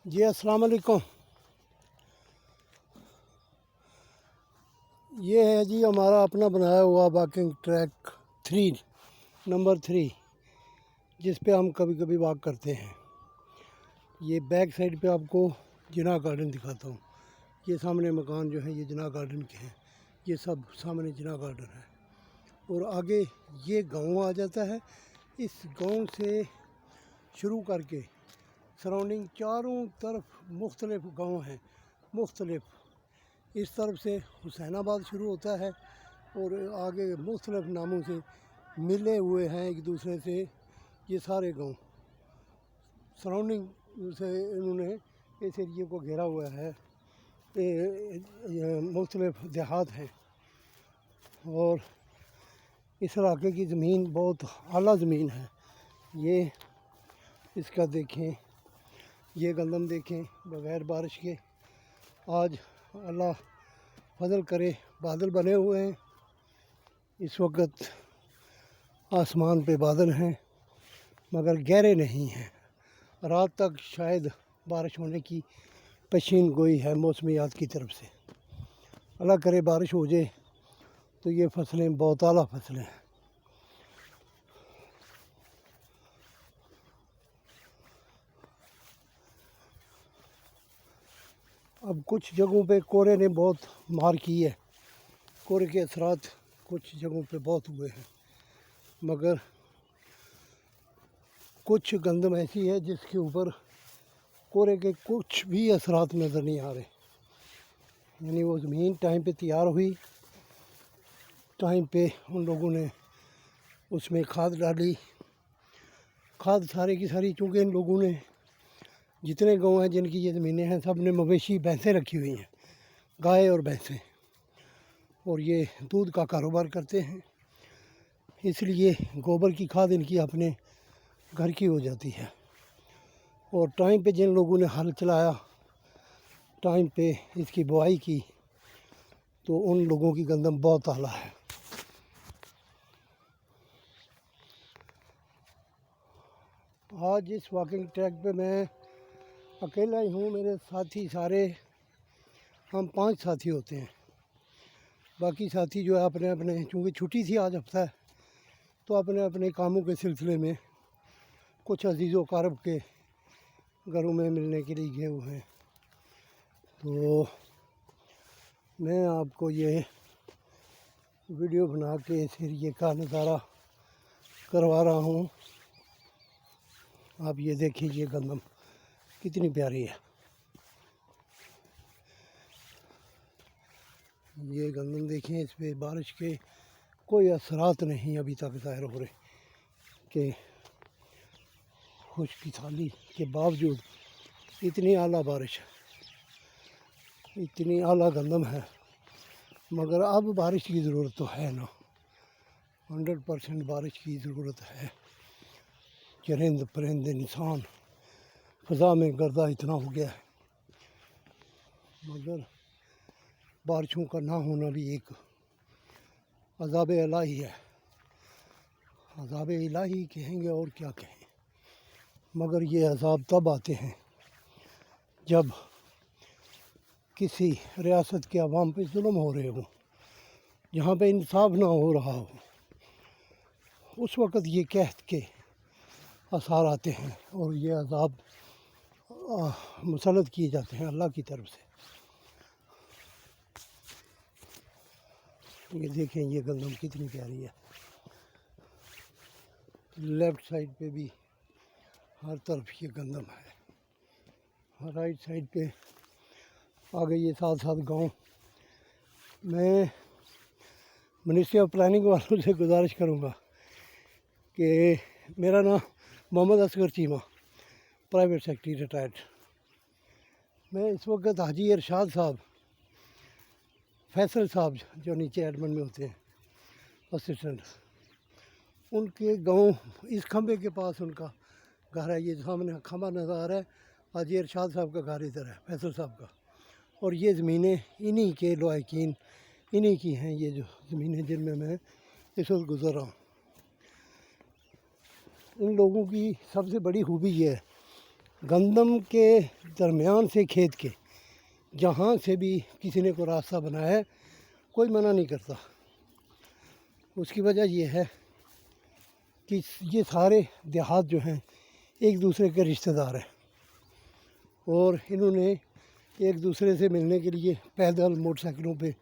जी अस्सलाम वालेकुम। ये है जी हमारा अपना बनाया हुआ वॉकिंग ट्रैक 3 नंबर 3, जिस पे हम कभी कभी वॉक करते हैं। ये बैक साइड पे आपको जिना गार्डन दिखाता हूँ। ये सामने मकान जो है ये जिना गार्डन के हैं। ये सब सामने जिना गार्डन है और आगे ये गांव आ जाता है। इस गांव से शुरू करके सराउंडिंग चारों तरफ मुख्तलिफ गांव हैं। मुख्तलिफ इस तरफ से हुसैनाबाद शुरू होता है और आगे मुख्तलिफ नामों से मिले हुए हैं एक दूसरे से। ये सारे गांव सराउंडिंग से इन्होंने इस एरिए को घेरा हुआ है। मुख्तलिफ देहात हैं और इस इलाके की ज़मीन बहुत आला ज़मीन है। ये इसका देखें, ये गंदम देखें बग़ैर बारिश के। आज अल्लाह फजल करे, बादल बने हुए हैं। इस वक्त आसमान पे बादल हैं मगर गहरे नहीं हैं। रात तक शायद बारिश होने की पेशीन गोई है मौसमियात की तरफ से। अल्लाह करे बारिश हो जाए तो ये फसलें बहुत आला फसलें हैं। अब कुछ जगहों पे कोहरे ने बहुत मार की है। कोहरे के असरात कुछ जगहों पे बहुत हुए हैं मगर कुछ गंदम ऐसी है जिसके ऊपर कोहरे के कुछ भी असरात नज़र नहीं आ रहे। यानी वो ज़मीन टाइम पे तैयार हुई, टाइम पे उन लोगों ने उसमें खाद डाली। खाद सारे की सारी, चूँकि इन लोगों ने जितने गांव हैं जिनकी ये ज़मीनें हैं सब ने मवेशी भैंसें रखी हुई हैं, गाय और भैंसें, और ये दूध का कारोबार करते हैं। इसलिए गोबर की खाद इनकी अपने घर की हो जाती है। और टाइम पे जिन लोगों ने हल चलाया, टाइम पे इसकी बुआई की, तो उन लोगों की गंदम बहुत आला है। आज इस वॉकिंग ट्रैक पे मैं अकेला ही हूँ। मेरे साथी सारे, हम 5 साथी होते हैं। बाकी साथी जो है अपने अपने, चूँकि छुट्टी थी आज हफ्ता है, तो अपने अपने कामों के सिलसिले में कुछ अजीज़ व कारब के घरों में मिलने के लिए गए हुए हैं। तो मैं आपको ये वीडियो बना के इस एरिए का नज़ारा करवा रहा हूँ। आप ये देखिए, ये गंदम कितनी प्यारी है। ये गंदम देखें, इस पर बारिश के कोई असरात नहीं अभी तक ज़ाहिर हो रहे कि खुशकी साली के बावजूद इतनी आला बारिश है, इतनी आला गंदम है। मगर अब बारिश की ज़रूरत तो है ना, 100% बारिश की ज़रूरत है। चरिंद परिंद इंसान फ़ज़ा में गर्दा इतना हो गया है, मगर बारिशों का ना होना भी एक अज़ाब इलाही है। अज़ाब इलाही कहेंगे और क्या कहें, मगर ये अज़ाब तब आते हैं जब किसी रियासत के अवाम पे जुल्म हो रहे हो, जहाँ पे इंसाफ ना हो रहा हो, उस वक़्त ये कहत के आसार आते हैं और ये अज़ाब मुसल्लत किए जाते हैं अल्लाह की तरफ से। ये देखें, ये गंदम कितनी प्यारी है। लेफ़्ट साइड पे भी हर तरफ ये गंदम है। राइट साइड पे आगे ये साथ साथ गांव। मैं मिनिस्ट्री ऑफ प्लानिंग वालों से गुजारिश करूंगा कि मेरा नाम Mohammad Asghar Cheema, private secretary retired. मैं इस वक्त हाजी इरशाद साहब, फैसल साहब जो नीचे एडमिन में होते हैं असिस्टेंट, उनके गांव इस खंबे के पास उनका घर है। ये सामने खंबा नज़र आ रहा है, हाजी इरशाद साहब का घर इधर है, फैसल साहब का। और ये ज़मीनें इन्हीं के लवाकिन, इन्हीं की हैं ये जो ज़मीनें जिनमें मैं इस वक्त गुज़र रहा हूँ। इन लोगों की सबसे बड़ी खूबी ये है गंदम के दरमियान से खेत के जहाँ से भी किसी ने को रास्ता बनाया है, कोई मना नहीं करता। उसकी वजह ये है कि ये सारे देहात जो हैं एक दूसरे के रिश्तेदार हैं और इन्होंने एक दूसरे से मिलने के लिए पैदल मोटरसाइकिलों पे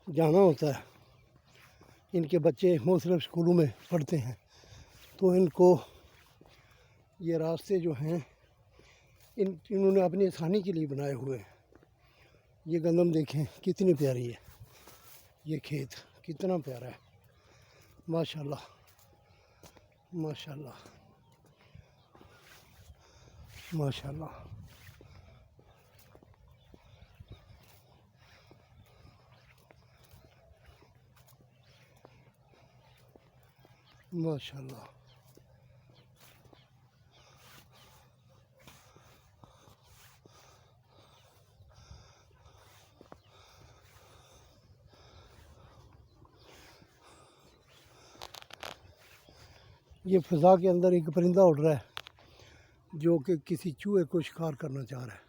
जाना होता है। इनके बच्चे मुख्तलिफ स्कूलों में पढ़ते हैं, तो इनको ये रास्ते जो हैं इन्होंने अपनी आसानी के लिए बनाए हुए हैं। ये गंदम देखें कितनी प्यारी है, ये खेत कितना प्यारा है, माशाल्लाह माशाल्लाह माशाल्लाह। माशाल्लाह। ये फ़ज़ा के अंदर एक परिंदा उड़ रहा है जो कि किसी चूहे को शिकार करना चाह रहा है।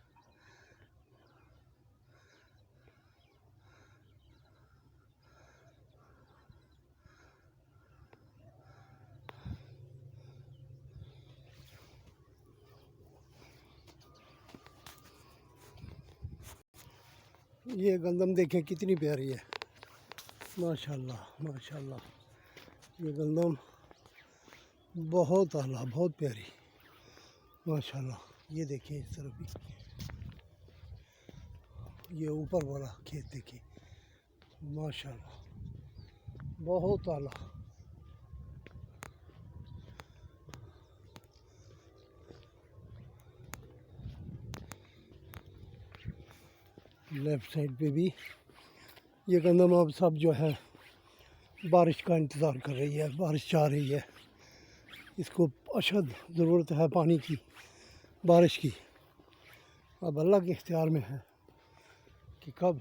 ये गंदम देखें कितनी प्यारी है, माशाल्लाह माशाल्लाह। ये गंदम बहुत आला, बहुत प्यारी, माशाल्लाह। ये देखिए इस तरफ भी, ये ऊपर वाला खेत देखिए, माशाल्लाह बहुत आला। लेफ़्ट साइड पे भी ये गंदम अब सब जो है बारिश का इंतज़ार कर रही है, बारिश जा रही है। इसको अशद ज़रूरत है पानी की, बारिश की। अब अल्लाह के इख्तियार में है कि कब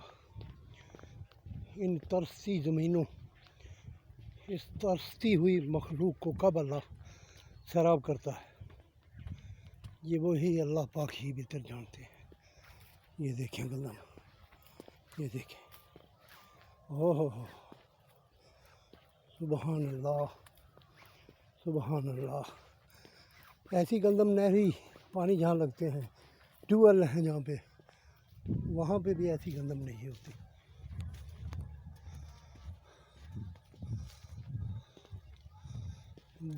इन तरसती ज़मीनों, इस तरसती हुई मखलूक को कब अल्लाह सैराब करता है, ये वही अल्लाह पाक ही बेहतर जानते हैं। ये देखें गंदम, ये देखें, ओहो हो, सुबहान अल्लाह सुबहान अल्लाह। ऐसी गंदम नहरी पानी जहाँ लगते हैं, ट्यूबवेल हैं जहाँ पे, वहाँ पे भी ऐसी गंदम नहीं होती।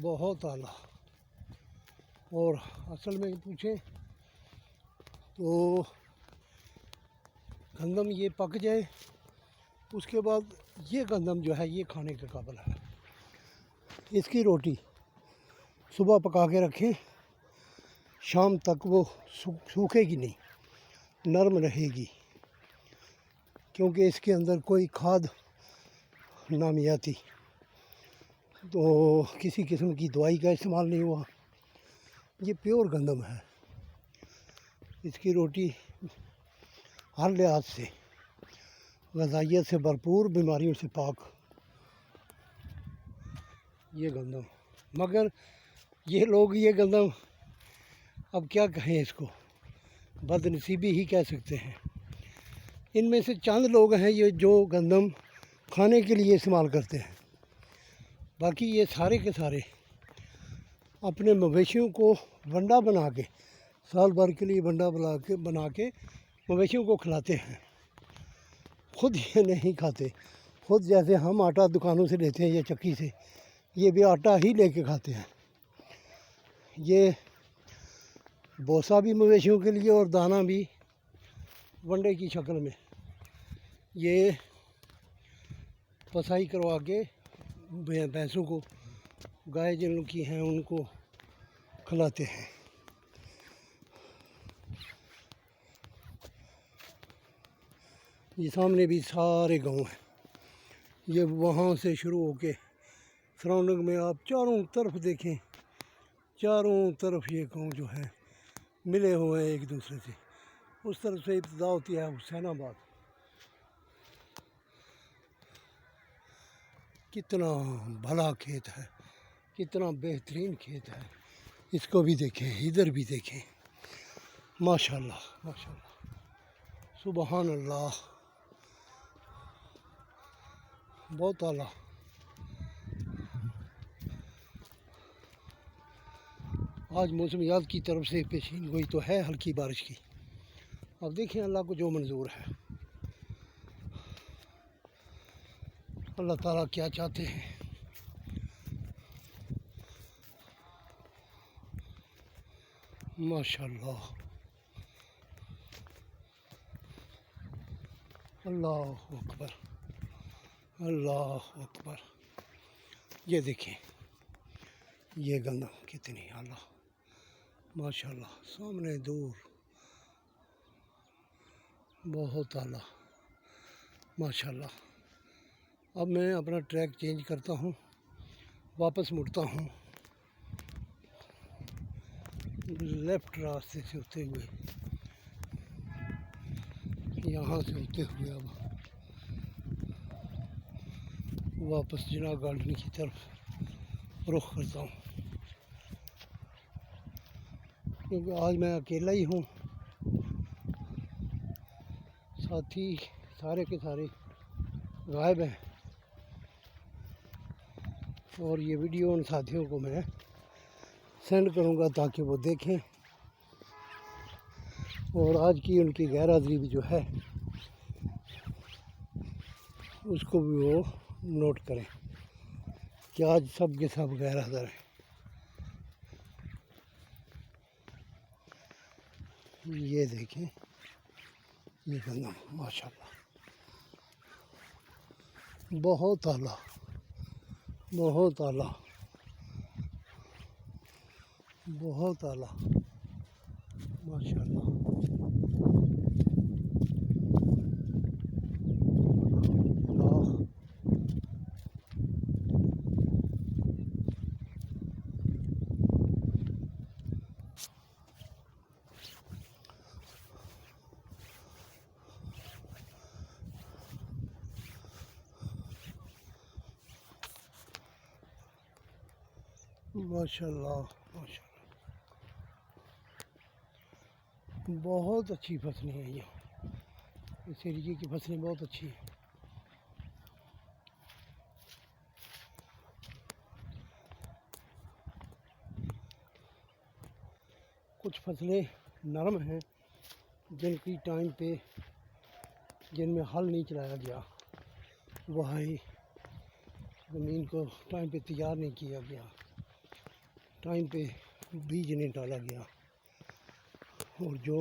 बहुत आला। और असल में पूछें तो गंदम ये पक जाए, उसके बाद ये गंदम जो है ये खाने के काबिल है। इसकी रोटी सुबह पका के रखें, शाम तक वो सूखेगी नहीं, नरम रहेगी, क्योंकि इसके अंदर कोई खाद नामियाती तो किसी किस्म की दवाई का इस्तेमाल नहीं हुआ। ये प्योर गंदम है। इसकी रोटी हर लिहाज से ग़िज़ाइयत से भरपूर, बीमारियों से पाक ये गंदम। मगर ये लोग ये गंदम, अब क्या कहें इसको, बदनसीबी ही कह सकते हैं। इनमें से चंद लोग हैं ये जो गंदम खाने के लिए इस्तेमाल करते हैं, बाकी ये सारे के सारे अपने मवेशियों को वंडा बना के, साल भर के लिए वंडा बना के मवेशियों को खिलाते हैं। खुद ये नहीं खाते। खुद जैसे हम आटा दुकानों से लेते हैं या चक्की से, ये भी आटा ही लेके खाते हैं। ये बोसा भी मवेशियों के लिए और दाना भी वंडे की शक्ल में ये पसाई करवा के भैंसों को, गाय जिन की हैं उनको खिलाते हैं। ये सामने भी सारे गांव हैं। ये वहाँ से शुरू होके सराउंडिंग में आप चारों तरफ देखें, चारों तरफ ये गांव जो है मिले हुए हैं एक दूसरे से। उस तरफ से इब्तिदा होती है हुसैनाबाद। कितना भला खेत है, कितना बेहतरीन खेत है। इसको भी देखें, इधर भी देखें, माशाल्लाह माशाल्लाह, सुबहान अल्लाह, बहुत आला। आज मौसमियात की तरफ से पेशीन गोई तो है हल्की बारिश की। अब देखें अल्लाह को जो मंजूर है, अल्लाह ताला क्या चाहते हैं। माशाल्लाह, अल्लाह अकबर, अल्लाह अकबर। ये देखें, ये गंदम कितनी आला, माशाल्लाह, सामने दूर, बहुत आला, माशाल्लाह। अब मैं अपना ट्रैक चेंज करता हूँ, वापस मुड़ता हूँ लेफ़्ट रास्ते से होते हुए, यहाँ से होते हुए अब वापस जिना गार्डन की तरफ रुख करता हूँ, क्योंकि आज मैं अकेला ही हूँ, साथी सारे के सारे गायब हैं। और ये वीडियो उन साथियों को मैं सेंड करूँगा ताकि वो देखें और आज की उनकी गैर हाज़िरी भी जो है उसको भी वो नोट करें कि आज सब के सब गैर हाज़िर हैं। ये देखें, ये गंदम माशाल्लाह, बहुत आला, बहुत आला, बहुत आला, माशाल्लाह। माशाल्लाह माशाल्लाह, बहुत अच्छी फसलें हैं ये, इस एरिए की फसलें बहुत अच्छी हैं। कुछ फसलें नरम हैं जिनकी टाइम पे, जिनमें हल नहीं चलाया गया, वहाँ ही ज़मीन को टाइम पे तैयार नहीं किया गया, टाइम पे बीज नहीं डाला गया, और जो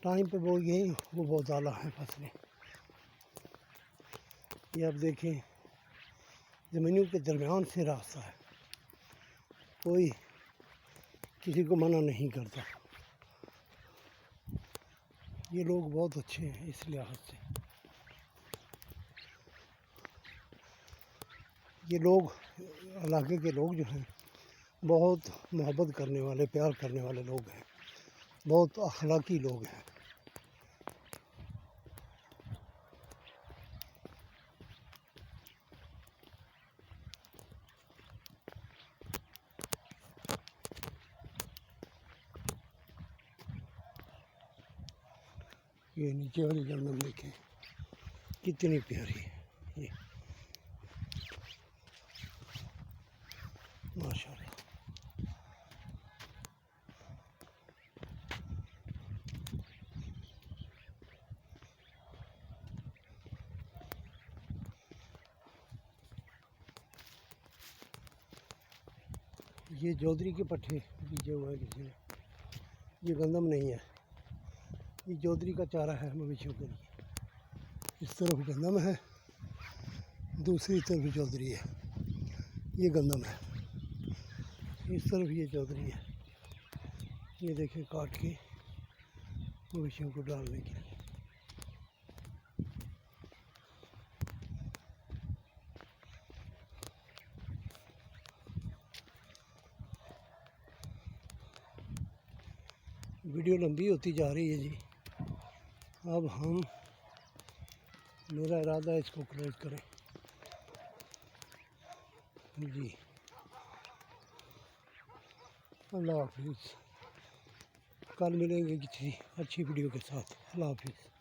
टाइम पे बोई गई वो बहुत आला है फसलें। ये आप देखें, ज़मीनों के दरमियान से रास्ता है, कोई किसी को मना नहीं करता। ये लोग बहुत अच्छे हैं इस लिहाज से। ये लोग, इलाके के लोग जो हैं, बहुत मोहब्बत करने वाले, प्यार करने वाले लोग हैं, बहुत अखलाकी लोग हैं। ये नीचे वाली गंदम देखें कितनी प्यारी है, ये माशाल्लाह। ये चौधरी के पट्टे बीजे हुए हैं किसी ने, ये गंदम नहीं है, ये चौधरी का चारा है मवेशियों के लिए। इस तरफ गंदम है, दूसरी तरफ चौधरी है, ये गंदम है, इस तरफ ये चौधरी है। ये देखें काट के मवेशियों को डालने के लिए। वीडियो लंबी होती जा रही है जी। अब हम, मेरा इरादा है इसको क्लोज करें जी। अल्लाह हाफिज़। कल मिलेंगे किसी अच्छी वीडियो के साथ। अल्लाह हाफिज़।